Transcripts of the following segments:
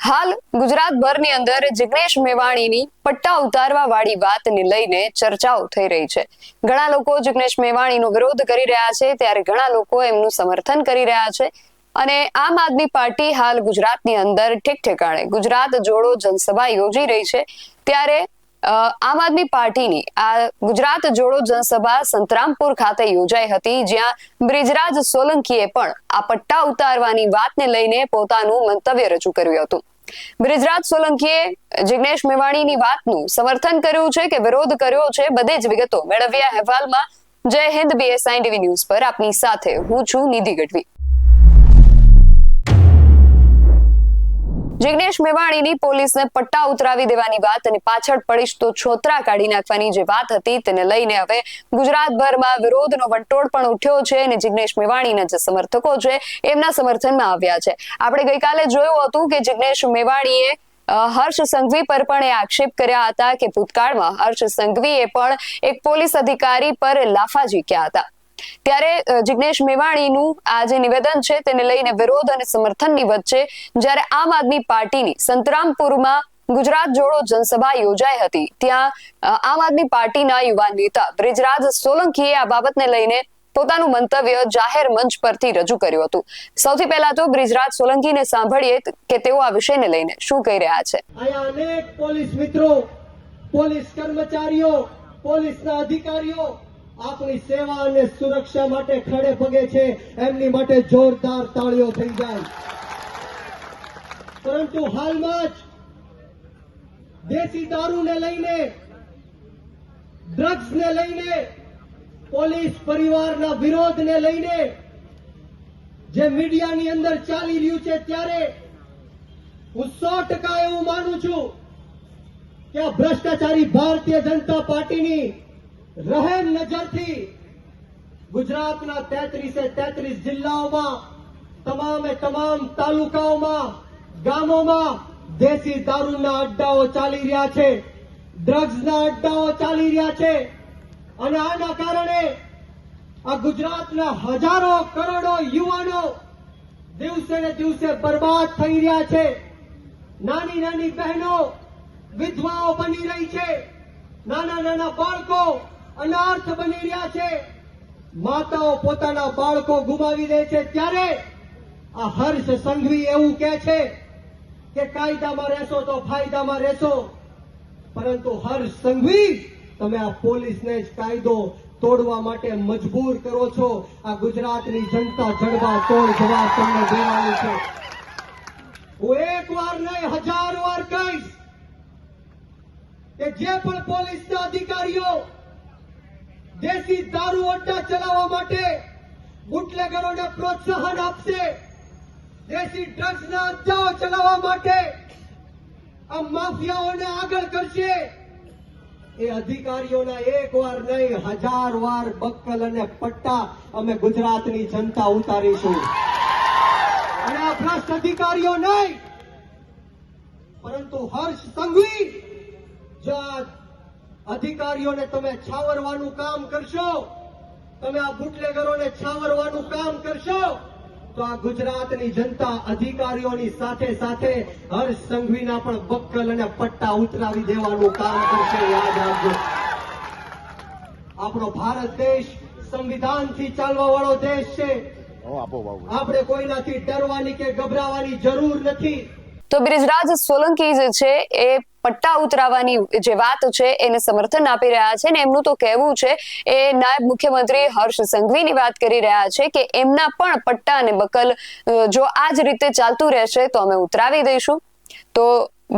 હાલ ગુજરાતભરની અંદર જિગ્નેશ મેવાણીની પટ્ટા ઉતારવા વાળી વાતને લઈને ચર્ચાઓ થઈ રહી છે। ઘણા લોકો જિગ્નેશ મેવાણીનો વિરોધ કરી રહ્યા છે, ત્યારે ઘણા લોકો એમનું સમર્થન કરી રહ્યા છે અને આમ આદમી પાર્ટી હાલ ગુજરાતની અંદર ઠેક ઠેકાણે ગુજરાત જોડો જનસભા યોજી રહી છે। ત્યારે આમ આદમી પાર્ટીની આ ગુજરાત જોડો જનસભા સંતરામપુર ખાતે યોજાઈ હતી, જ્યાં બ્રિજરાજ સોલંકીએ પણ આ પટ્ટા ઉતારવાની વાતને લઈને પોતાનું મંતવ્ય રજૂ કર્યું હતું। બ્રિજરાજ સોલંકીએ જિગ્નેશ મેવાણીની વાતનું સમર્થન કર્યું છે કે વિરોધ કર્યો છે, બધી જ વિગતો મેળવ્યા અહેવાલમાં। જય હિન્દ, BSI TV ન્યૂઝ પર આપની સાથે હું છું નિધિ ગઢવી। જિગ્નેશ મેવાણીની પોલીસને પટ્ટા ઉતરાવી દેવાની વાત અને પાછળ પડીશ તો છોતરા કાઢી નાખવાની જે વાત હતી તેને લઈને હવે ગુજરાતભરમાં વિરોધનો વંટોળ પણ ઉઠ્યો છે અને જિગ્નેશ મેવાણીના જે સમર્થકો છે એમના સમર્થનમાં આવ્યા છે। આપણે ગઈકાલે જોયું હતું કે જિગ્નેશ મેવાણીએ હર્ષ સંઘવી પર પણ એ આક્ષેપ કર્યા હતા કે ભૂતકાળમાં હર્ષ સંઘવીએ પણ એક પોલીસ અધિકારી પર લાફા ઝીક્યા હતા। ત્યારે જિગ્નેશ મેવાણીનું આ જે નિવેદન છે તેને લઈને વિરોધ અને સમર્થનની વચ્ચે જ્યારે આમ આદમી પાર્ટીની સંતરામપુરમાં ગુજરાત જોડો જનસભા યોજાઈ હતી, ત્યાં આમ આદમી પાર્ટીના યુવા નેતા બ્રિજરાજ સોલંકીએ આ બાબતને લઈને પોતાનું મંતવ્ય જાહેર મંચ પરથી રજૂ કર્યું હતું। સૌથી પહેલા તો બ્રિજરાજ સોલંકીને સાંભળીએ કે તેઓ આ વિષયને લઈને શું કહી રહ્યા છે। અહીંયા અનેક પોલીસ મિત્રો, પોલીસ કર્મચારીઓ, પોલીસના અધિકારીઓ આપણી સેવા અને સુરક્ષા માટે ખડે પગે છે, એમની માટે જોરદાર તાળીઓ થઈ જાય। પરંતુ હાલમાં જ દેશી દારૂને લઈને, ડ્રગ્સને લઈને, પોલીસ પરિવારના વિરોધને લઈને જે મીડિયાની અંદર ચાલી રહ્યું છે, ત્યારે હું 100% એવું માનું છું કે આ ભ્રષ્ટાચારી ભારતીય જનતા પાર્ટીની રહેમ નજરથી ગુજરાતના 33 જિલ્લાઓમાં, તમામે તમામ તાલુકાઓમાં, ગામોમાં દેશી દારૂના અડ્ડાઓ ચાલી રહ્યા છે, ડ્રગ્સના અડ્ડાઓ ચાલી રહ્યા છે અને આના કારણે આ ગુજરાતના હજારો કરોડો યુવાનો દિવસે ને દિવસે બરબાદ થઈ રહ્યા છે। નાની નાની બહેનો વિધવાઓ બની રહી છે, નાના નાના બાળકો અનાથ બની રહ્યા છે, માતાઓ પોતાના બાળકો ગુમાવી દે છે। ત્યારે આ હર્ષ સંઘવી એવું કહે છે કે કાયદામાં રહેશો તો ફાયદામાં રહેશો, પરંતુ હર્ષ સંઘવી તમે આ પોલીસને જ કાયદો તોડવા માટે મજબૂર કરો છો। આ ગુજરાતની જનતા જડબા તોડ જવાબ તમને દેવાની છે। હું એક વાર નહીં 1000 વાર કહીશ કે જે પણ પોલીસના અધિકારીઓ દેશી દારૂ અડ્ડા ચલાવવા માટે બુટલેગરોને પ્રોત્સાહન આપશે, દેશી ડ્રગ્સના અડ્ડાઓ ચલાવવા માટે આ માફિયાઓને આગળ કરશે, એ અધિકારીઓના એક વાર નહીં 1000 વાર બક્કલ અને પટ્ટા અમે ગુજરાતની જનતા ઉતારીશું। અને આ ભ્રષ્ટ અધિકારીઓ નહીં, પરંતુ હર્ષ સંઘવી જો અધિકારીઓને તમે છાવરવાનું કામ કરશો, તમે આ બુટલેગરોને છાવરવાનું કામ કરશો, તો આ ગુજરાતની જનતા અધિકારીઓની સાથે સાથે હર્ષ સંઘવીના પણ બક્કલ અને પટ્ટા ઉતરાવી દેવાનું કામ કરશે। યાદ રાખજો, આપણો ભારત દેશ સંવિધાનથી ચાલવા વાળો દેશ છે। આપણે કોઈનાથી ડરવાની કે ગભરાવાની જરૂર નથી। તો બ્રિજરાજ સોલંકી જે છે એ પટ્ટા ઉતરાવવાની જે વાત છે એને સમર્થન આપી રહ્યા છે ને એમનું તો કહેવું છે, એ નાયબ મુખ્યમંત્રી હર્ષ સંઘવીની વાત કરી રહ્યા છે કે એમના પણ પટ્ટા અને બકલ જો આ જ રીતે ચાલતું રહેશે તો અમે ઉતરાવી દઈશું। તો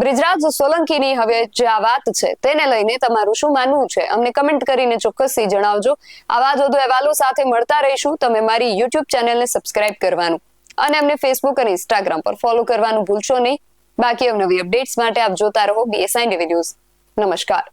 બ્રિજરાજ સોલંકીની હવે જે આ વાત છે તેને લઈને તમારું શું માનવું છે અમને કમેન્ટ કરીને ચોક્કસથી જણાવજો। આવા જ વધુ અહેવાલો સાથે મળતા રહીશું। તમે મારી YouTube ચેનલને સબસ્ક્રાઇબ કરવાનું અને અમને Facebook અને Instagram પર ફોલો કરવાનું ભૂલશો નહીં। બાકી અવનવી અપડેટ્સ માટે આપ જોતા રહો BSI TV ન્યૂઝ। નમસ્કાર।